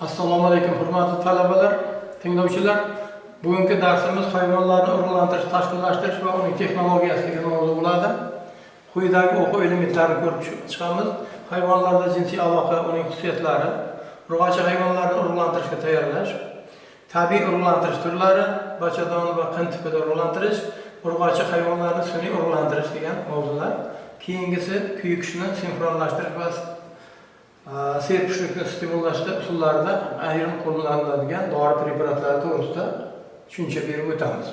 Assalomu alaykum hurmatli talabalar, tinglovchilar. Bugungi darsimiz hayvonlarni urug'lantirish, tashkillashtirish va uning texnologiyasi degan mavzu bo'ladi. Quyidagi o'quv elementlarini ko'rib chiqamiz. Hayvonlarda jinsiy aloqa, uning xususiyatlari, urg'ochi hayvonlarni urug'lantirishga tayyorlash, tabiiy urug'lantirish turlari, bachadon va qin tipida urug'lantirish, urg'ochi hayvonlarni sun'iy urug'lantirish degan mavzular. Keyingisi kuyikishni sinxronlashtirish va serpishlikni stimulashda usullarida ayrim qo'llaniladigan dori preparatlari to'g'risida tushuncha berib o'tamiz.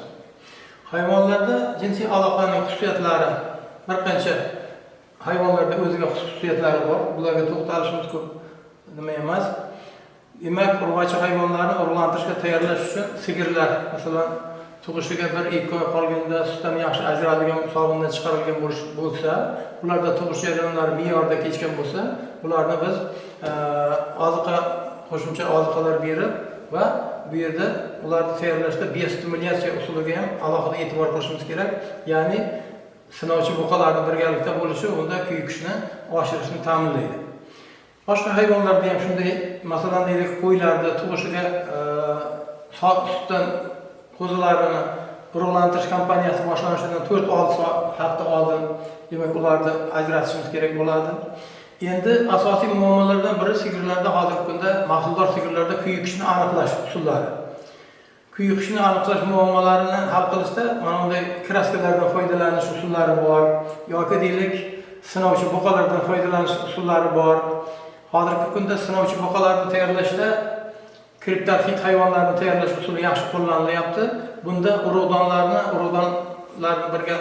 Hayvonlarda jinsiy aloqaning xususiyatlari, bir qancha hayvonlarda o'ziga xususiyatlari bor. Bularga to'xtalishimiz ko'p nima emas. Demak, urg'ochi hayvonlarni urug'lantirishga tayyorlash uchun sigirlar, masalan, tug'ishiga 1-2 oy qolganda sutdan yaxshi ajraladigan hisobidan chiqarilgan bo'lsa, ularda tug'ish jarayonlari me'yorda kechgan bo'lsa, ularni biz oziqa, qo'shimcha oziqalar berib va bu yerda ularni tayyorlashda biostimulyatsiya usuliga ham alohida e'tibor qilishimiz kerak. Ya'ni sinovchi buqalarning birgalikda bo'lishi unda kuyikishni oshirishni ta'minlaydi. Boshqa hayvonlarda ham shunday, masalan, deylik, qo'ylarda tug'ishiga sutdan qo'zilarini urug'lantirish kampaniyasi boshlanishidan 4-6 hafta oldin, demak, ularni ajratishimiz kerak bo'ladi. Endi asosiy muammolardan biri sigirlarda hozirgi kunda, mahsuldor sigirlarda kuyikishni aniqlash usullari. Kuyikishni aniqlash muammolarini hal qilishda mana bunday kraskalardan foydalanish usullari bor, yoki deylik, sinovchi buqalardan foydalanish usullari bor. Hozirgi kunda sinovchi buqalarni tayyorlashda kriptorfit hayvonlarni tayyorlash usuli yaxshi qo'llanilyapti. Bunda urug'donlarni birga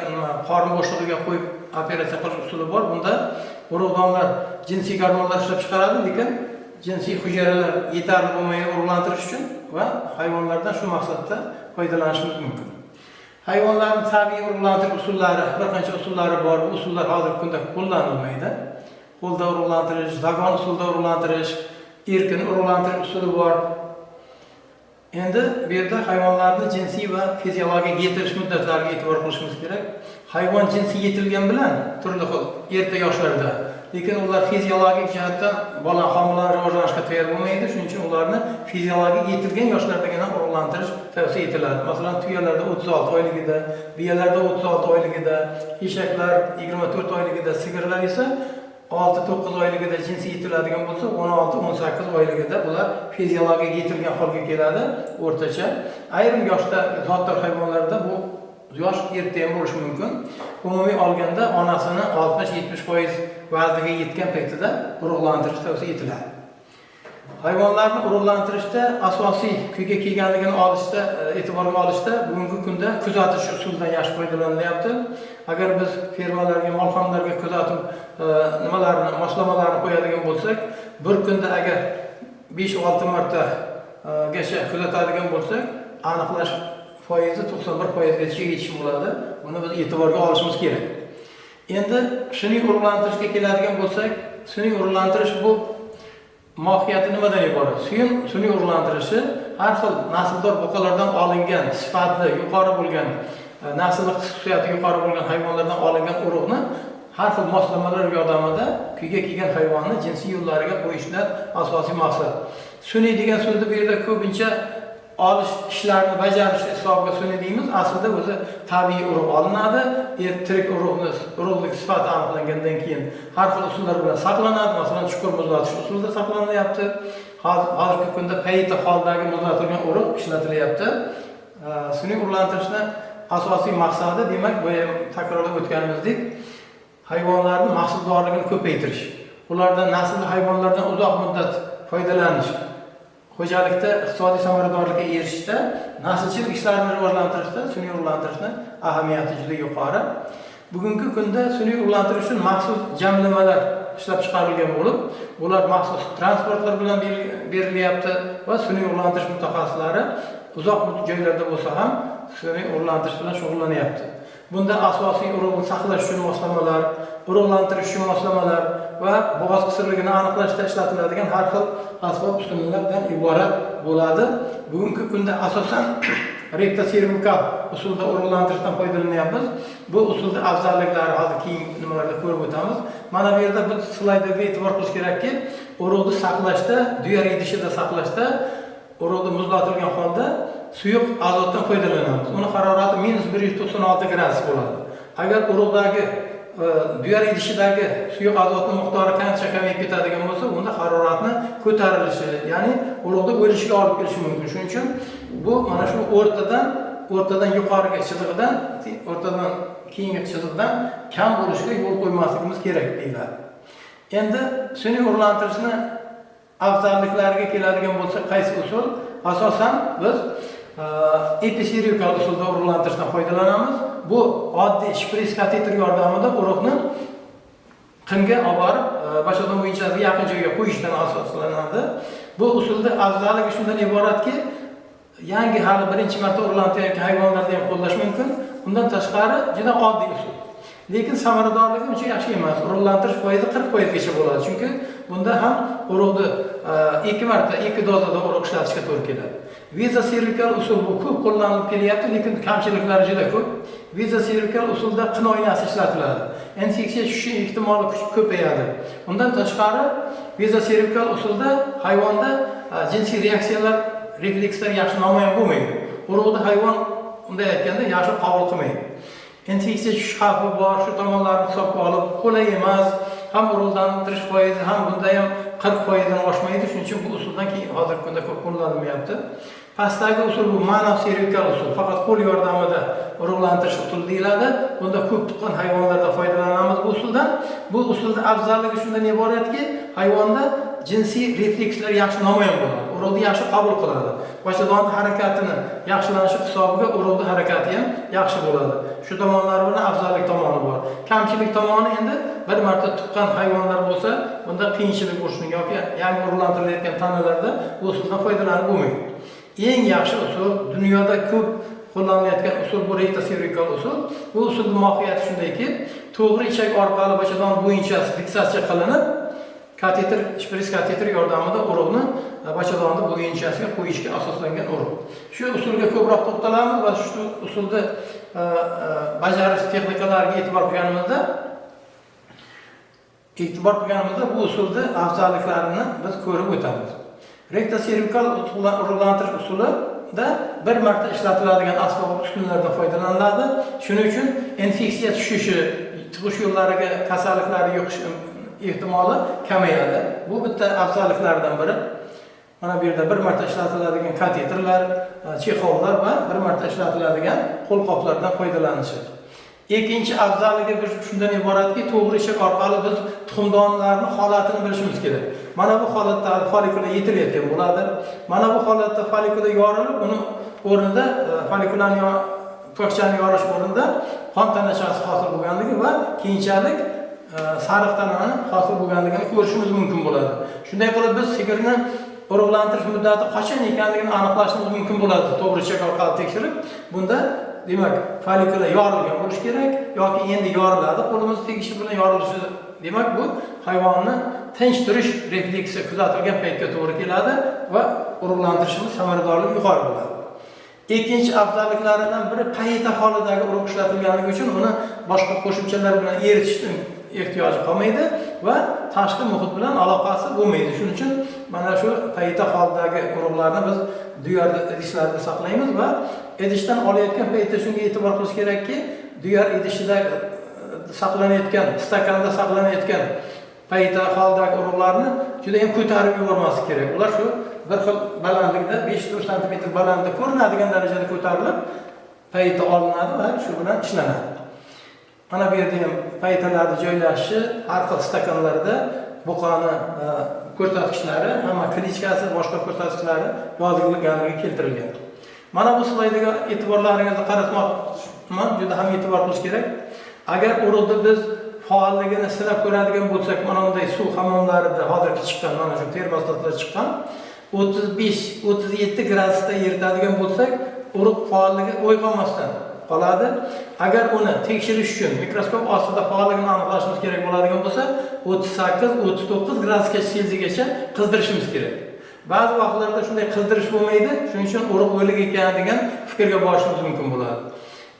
qorin bo'shlig'iga qo'yib operatsiya qilish usuli bor. Bunda urug'donlar jinsiy gormonlar ishlab chiqaradi, lekin jinsiy hujayralar yetarli bo'lmagan urug'lantirish uchun va hayvonlardan shu maqsadda foydalanishimiz mumkin. Hayvonlarning tabiiy urug'lantirish usullari, bir qancha usullari bor. Bu usullar hozirgi kunda qo'llanilmaydi. Qo'lda urug'lantirish, zagon usulida urug'lantirish, erkin urug'lantirish usuli bor. Endi bu yerda hayvonlarni jinsiy va fiziologik yetilish muddatlariga e'tibor qilishimiz kerak. Hayvon jinsi yetilgan bilan turli xil erta yoshlarda, lekin ular fiziologik jihatdan bola homilalar rivojlanishga tayyor bo'lmaydi. Shuning uchun ularni fiziologik yetilgan yoshlardagina urug'lantirish tavsiya etiladi. Masalan, tuyalarda 36 oyligida, biyalarda 36 oyligida, eshaklar 24 oyligida, sigirlar esa 6-9 oyligida jinsi yetiladigan bo'lsa, 16-18 oyligida bular fiziologik yetilgan holga keladi o'rtacha. Ayrim yoshda zotdor hayvonlarda bu yosh erta ham bo'lishi mumkin. Umumiy olganda onasini 60-70% vazniga yetgan paytida urug'lantirish tavsiya etiladi. Hayvonlarni urug'lantirishda asosiy kuyga kelganligini olishda, e'tiborga olishda bugungi kunda kuzatish usulidan yaxshi foydalanilyapti. Agar biz fermalarga, molxonalarga kuzatib moslamalarni qo'yadigan bo'lsak, bir kunda agar 5-6 martagacha kuzatadigan bo'lsak, aniqlash foizi 91%gacha yetishi bo'ladi. Buni biz e'tiborga olishimiz kerak. Endi sun'iy urug'lantirishga keladigan bo'lsak, sun'iy urug'lantirish bu mohiyati nimadan iborat? Sun'iy urug'lantirishi har xil nasldor buqalardan olingan, sifati yuqori bo'lgan, nasl xususiyati yuqori bo'lgan hayvonlardan olingan urug'ni har xil moslamalar yordamida kuyga kelgan hayvonni jinsiy yo'llariga qo'yishdan asosiy maqsad. Sun'iy degan so'zni bu yerda ko'pincha olish ishlarini bajarish hisobiga sun'iy deymiz. Aslida o'zi tabiiy urug' olinadi. Tirik urug'lik sifati aniqlangandan keyin har xil usullar bilan saqlanadi. Masalan, chuqur muzlatish usulida saqlanilyapti. Hozirgi kunda payta holdagi muzlatilgan urug' ishlatilyapti. Sun'iy urug'lantirishni asosiy maqsadi, demak, bu ham takrorlab o'tganimizdek, hayvonlarning mahsuldorligini ko'paytirish, ulardan naslli hayvonlardan uzoq muddat foydalanish, xo'jalikda iqtisodiy samaradorlikka erishishda, naslchilik ishlarini rivojlantirishda sun'iy urug'lantirishning ahamiyati juda yuqori. Bugungi kunda sun'iy urug'lantirish uchun maxsus jamlamalar ishlab chiqarilgan bo'lib, bular maxsus transportlar bilan berilyapti va sun'iy urug'lantirish mutaxassislari uzoq joylarda bo'lsa ham sun'iy urug'lantirish bilan shug'ullanyapti. Bunda asosiy urug'ni saqlash uchun moslamalar, urug'lantirish uchun moslamalar va bo'g'oz qisirligini aniqlashda ishlatiladigan har xil asbob-uskunalardan iborat bo'ladi. Bugungi kunda asosan rektoservikal usulda urug'lantirishdan foydalanyapmiz. Bu usulda afzalliklari hozir keyin nimalarda ko'rib o'tamiz. Mana bu yerda biz slaydlarga e'tibor qilish kerakki, urug'ni saqlashda, duyar idishida saqlashda urug'ni muzlatilgan holda suyuq azotdan foydalanamiz. Uni harorati -196 gradus bo'ladi. Agar urug'dagi duyar idishidagi suyuq azotning miqdori qancha kamayib ketadigan bo'lsa, unda haroratni ko'tarilishi, ya'ni urug'da o'lishiga olib kelishi mumkin. Shuning uchun bu mana shu o'rtadan yuqoriga chizig'idan, o'rtadan keyingi chizig'idan kam bo'lishiga yo'l qo'ymasligimiz kerak deyiladi. Endi sun'iy urug'lantirishni afzalliklariga keladigan bo'lsak, qaysi usul? Asosan biz episervikal usulda urug'lantirishdan foydalanamiz. Bu oddiy shpris kateter yordamida urug'ni qinga olib borib, bashadon bo'yinchasiga yaqin joyga qo'yishdan asoslanadi. Bu usulda afzalligi shundan iboratki, yangi hali birinchi marta urug'lantirayotgan hayvonlarda ham qo'llash mumkin. Undan tashqari juda oddiy usul. Lekin samaradorligi uncha yaxshi emas. Urug'lantirish foizi 40% gacha bo'ladi. Chunki bunda ham urug'ni 2 marta 2 dozada urug' ishlatishga to'g'ri keladi. Viza-servikal usul bu ko'p qo'llanilib kelyapti, lekin kamchiliklari juda ko'p. Viza-servikal usulda qin oynasi ishlatiladi. Infeksiya tushishi ehtimoli ko'payadi. Undan tashqari viza-servikal usulda hayvonda jinsiy reaksiyalar, reflekslar yaxshi namoyon bo'lmaydi. Urug'ni hayvon unday aytganda yaxshi qabul qilmaydi. Infeksiya tushish xavfi bor, shu tomonlarni hisobga olib qulay emas. Ham urug'lantirish foizi ham bunda ham 40% dan oshmaydi. Shuning uchun bu usuldan keyin hozirgi kunda ko'p qo'llanilmayapti. Pastdagi usul bu monoservikal usul, faqat qo'l yordamida urug'lantirish usuli deyiladi. Bunda ko'p tuqqan hayvonlarda foydalanamiz bu usuldan. Bu usulda afzalligi shundan iboratki, hayvonda jinsiy reflekslar yaxshi namoyon bo'ladi. Urug'ni yaxshi qabul qiladi. Bashadon harakatini yaxshilanishi hisobiga urug'ni harakati ham yaxshi bo'ladi. Shu tomonlari bilan afzallik tomoni bor. Kamchilik tomoni endi bir marta tuqqan hayvonlar bo'lsa, bunda qiyinchilik bo'lishi yoki yangi urug'lantirilayotgan tanalarda bu usuldan foydalanib bo'lmaydi. Eng yaxshi usul, dunyoda ko'p qo'llanilayotgan usul bu rektoservikal usul. Bu usulning mohiyati shundayki, to'g'ri ichak orqali bachadon bo'yinchasi fiksatsiya qilinib, kateter, shpris kateter yordamida urug'ni bachadonni bo'yinchasiga qo'yishga asoslangan urug'. Shu usulga ko'proq to'xtalamiz va shu usulda bajarish texnikalariga e'tibor qilganimizda bu usulda afzalliklarini biz ko'rib o'tamiz. Rektoservikal urug'lantirish usulida bir marta ishlatiladigan asbob uskunalardan foydalaniladi. Shuning uchun infeksiya tushishi, tug'ish yo'llariga kasalliklar yuqish ehtimoli kamayadi. Bu bitta afzalliklaridan biri. Mana bu yerda bir marta ishlatiladigan kateterlar, chexovlar va bir marta ishlatiladigan qo'lqoplardan foydalanishi. Ikkinchi afzalligi shundan iboratki, to'g'ri ichak orqali biz tuxumdonlarning holatini bilishimiz kerak. Mana bu holatda folikula yetilayotgan bo'ladi. Mana bu holatda folikula yorilib, uni o'rnida folikularni to'kchani yorish o'rnida qon tanachasi hosil bo'lganligi va keyinchalik sariq tanani hosil bo'lganligini ko'rishimiz mumkin bo'ladi. Shunday qilib biz sigirni urug'lantirish muddati qachon ekanligini aniqlashimiz mumkin bo'ladi. To'g'ri ichak orqali tekshirib, bunda demak, folikula yorilgan bo'lishi kerak yoki endi yoriladi. Qo'limiz tegishi bilan yorilishi, demak bu hayvonni tinch turish refleksi kuzatilgan paytga to'g'ri keladi va urug'lantirishimiz samaradorligi yuqori bo'ladi. Ikkinchi afzalliklaridan biri payta holidagi urug' ishlatilganligi uchun uni boshqa qo'shimchalar bilan eritishning ehtiyoji qolmaydi va tashqi muhit bilan aloqasi bo'lmaydi. Shuning uchun mana shu payta holidagi urug'larni biz duyar idishlarda saqlaymiz va idishdan olayotgan paytda shunga e'tibor qilish kerakki, duyar idishida saqlanayotgan, stakanda saqlanayotgan payta holdagi urug'larni juda ham ko'tarib yubormaslik kerak. Ular shu bir xil balandlikda 5-4 sm balandlikda ko'rinadigan darajada ko'tarilib payta olinadi va shu bilan ishlanadi. Mana bu yerda ham paytalarning joylashishi har xil stakanlarda buqani ko'rsatkichlari, hamma klichkasi, boshqa ko'rsatkichlari yozilganligi keltirilgan. Mana bu slaydga e'tiborlaringizni qaratmoqchiman, juda ham e'tibor qilish kerak. Agar urug'ni biz faolligini sinab ko'radigan bo'lsak, mana bunday suv hammomlarida hozirgi chiqqan, mana shu termostatlar chiqqan 35-37 gradusda eritadigan bo'lsak, urug' faolligi o'yqolmasdan qoladi. Agar uni tekshirish uchun mikroskop ostida faolligini aniqlashimiz kerak bo'ladigan bo'lsa, 38-39 gradusga Selsigacha qizdirishimiz kerak. Ba'zi vaqtlarda shunday qizdirish bo'lmaydi, shuning uchun urug' o'lik ekan degan fikrga borishimiz mumkin bo'ladi.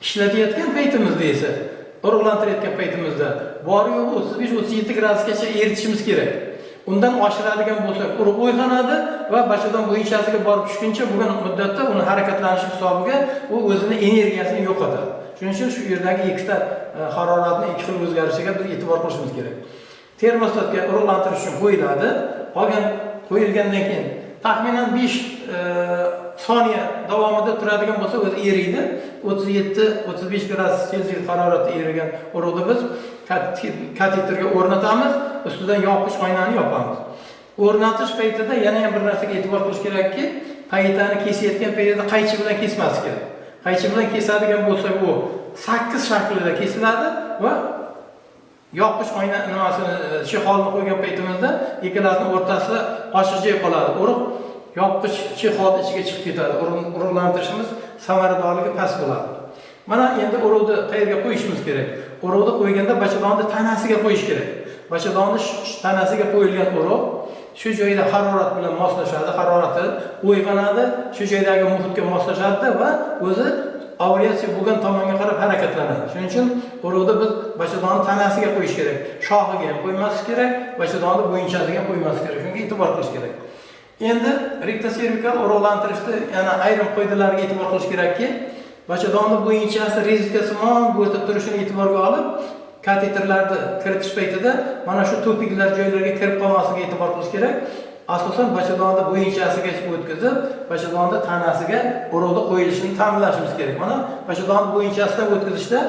Ishlatayotgan paytimizda esa, urug'lantirayotgan paytimizda bor yo'q 35-37 gradusgacha eritishimiz kerak. undan oshiradigan bo'lsak, urug' uyg'onadi va bashadan bo'yichasiga borib tushguncha bo'lgan muddatda uni harakatlanishi hisobiga u o'zini energiyasini yo'qotadi. Shuning uchun shu yerdagi ikkita haroratning ikki xil o'zgarishiga biz e'tibor qilishimiz kerak. Termostatga urug'lantirish uchun qo'yiladi. Qo'yilgandan keyin taxminan 5 soniya davomida turadigan bo'lsa o'zi eriydi. 37-35 gradus Selsiy haroratda erigan urug'ni biz kateterga o'rnatamiz, ustidan yoqish oynani yopamiz. O'rnatish paytida yana ham bir narsaga e'tibor qilish kerakki, paytani kesayotgan paytida qaychi bilan kesmaslik kerak. Qaychi bilan kesadigan bo'lsa, u 8 shaklida kesiladi va yoqish oyna nimasini chexolni qo'ygan paytimizda ikkalasining o'rtasida ochiq joy qoladi. Urug' yoqish chexolni ichiga chiqib ketadi. Urug'lantirishimiz samaradorligi past bo'ladi. Mana endi urug'ni qayerga qo'yishimiz kerak? Urug'ni qo'yganda bachadonni tanasiga qo'yish kerak. Bachadonni tanasiga qo'yilgan urug' shu joyda harorat bilan moslashadi, harorati uyg'onadi, shu joydagi muhitga moslashadi va o'zi aviatsiya bo'lgan tomonga qarab harakatlanadi. Shuning uchun urug'ni biz bachadonni tanasiga qo'yish kerak. Shoxiga ham qo'ymaslik kerak, bachadonni bo'yinchasiga ham qo'ymaslik kerak. Shunga e'tibor qilish kerak. Endi rektoservikal urug'lantirishda yana ayrim qoidalarga e'tibor qilish kerakki, bachadonni bo'yinchasi reziskasimon bo'lib turishini e'tiborga olib, kateterlarni kiritish paytida mana shu to'piklar joylarga kirib qolmasligiga e'tibor qilish kerak. Asosan bachadonni bo'yinchasiga o'tkazib, bachadonni tanasiga urug'ni qo'yilishini ta'minlashimiz kerak. Mana bachadonni bo'yinchasidan o'tkazishda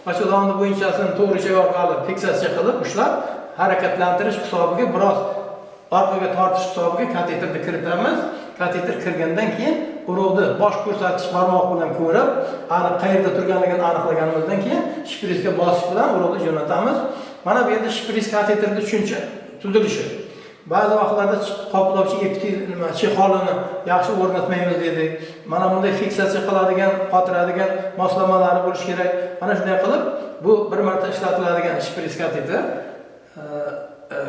bachadonni bo'yinchasini to'g'ri joy orqali fiksatsiya qilib, ushlab, harakatlantirish hisobiga biroz orqaga tortish hisobiga kateterni kiritamiz. Kateter kirgandan keyin urug'ni bosh ko'rsatkich barmoq bilan ko'rib, aniq qayerda turganligini aniqlaganimizdan keyin shprisga bosish bilan urug'ni jo'natamiz. Mana bu yerda shpris kateterni tushuncha tuzilishi. Ba'zi vaqtlarda qoplovchi chexolini yaxshi o'rnatmaymiz dedik. Mana bunday fiksatsiya qiladigan, qotiradigan moslamalari bo'lishi kerak. Mana shunday qilib, bu bir marta ishlatiladigan shpris kateter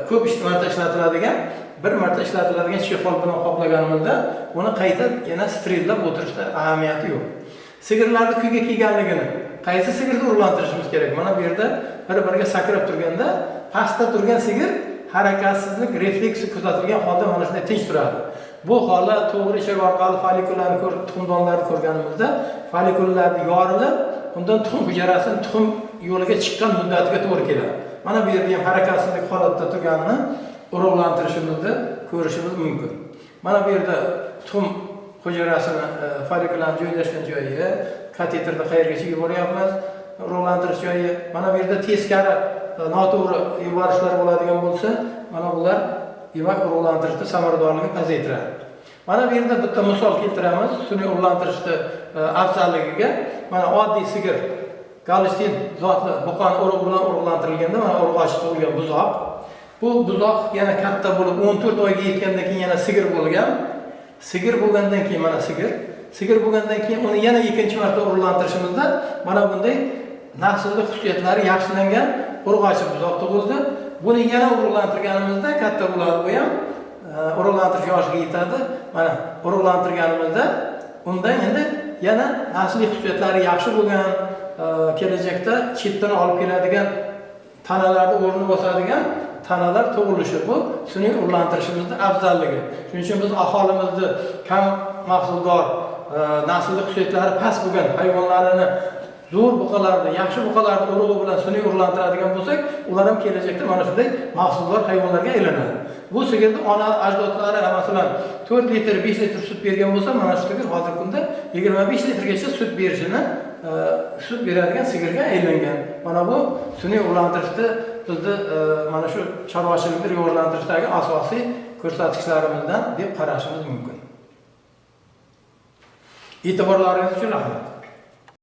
ko'p marta ishlatiladigan, bir marta ishlatiladigan chexol bilan qoplaganimizda uni qayta yana sterillab o'tirishda ahamiyati yo'q. Sigirlarni kuyga kelganligini, qaysi sigirni urug'lantirishimiz kerak? Mana bu yerda bir-biriga sakrab turganda, pastda turgan sigir harakatsizlik refleksi kuzatilgan holda mana shunday tinch turadi. Bu holat to'g'ri ichak orqali follikullarni ko'rib, tuxumdonlarni ko'rganimizda follikullarni yorilib, undan tuxum hujayrasining tuxum yo'liga chiqqan muddatiga to'g'ri keladi. Mana bu yerda ham harakatsizlik holatda turganini urug'lantirishimizni ko'rishimiz mumkin. Mana bu yerda tuxum hujayrasini follikullarni joylashgan joyi, kateterni qayergacha yuboryapmiz, urug'lantirish joyi. Mana bu yerda teskari noto'g'ri yuborishlar bo'ladigan bo'lsa, mana bular demak urug'lantirishda samaradorligini pasaytiradi. Mana bu yerda bitta misol keltiramiz, sun'iy urug'lantirishda afzalligiga. Mana oddiy sigir Galstin zotli buqon urug' bilan urug'lantirilganda mana urug'achi tug'ilgan buzoq. Bu buzoq yana katta bo'lib 14 oyga yetgandan keyin yana sigir bo'lgan. Sigir bo'lgandan keyin mana sigir bo'lgandan keyin uni yana ikkinchi marta urug'lantirishimizda mana bunday naslli xususiyatlari yaxshilangan urug'achi buzoq tug'ildi. Buni yana urug'lantirganimizda katta bo'ladi bu ham. Urug'lantirish yoshiga yetadi. Mana urug'lantirganimizda undan endi yana nasliy xususiyatlari yaxshi bo'lgan, kelajakda chetdan olib keladigan tanalarni o'rnini bosadigan tanalar tug'ilishi bu sun'iy urug'lantirishimizning afzalligi. Shuning uchun biz aholimizni kam mahsuldor, nasliy xususiyatlari past bo'lgan hayvonlarini zo'r buqalarni, yaxshi buqalarni urug'i bilan sun'iy urug'lantiradigan bo'lsak, ular ham kelajakda mana shunday mahsuldor hayvonlarga aylanadi. Bu sigirning ona ajdodlari masalan 4 litr, 5 litr sut bergan bo'lsa, mana shu sigir hozirgi kunda 25 litrgacha sut berishini, sut beradigan sigirga aylangan. Mana bu sun'iy urug'lantirishda bizni mana shu chorvachilikni rivojlantirishdagi asosiy ko'rsatkichlarimizdan deb qarashimiz mumkin. E'tiborlaringiz uchun rahmat.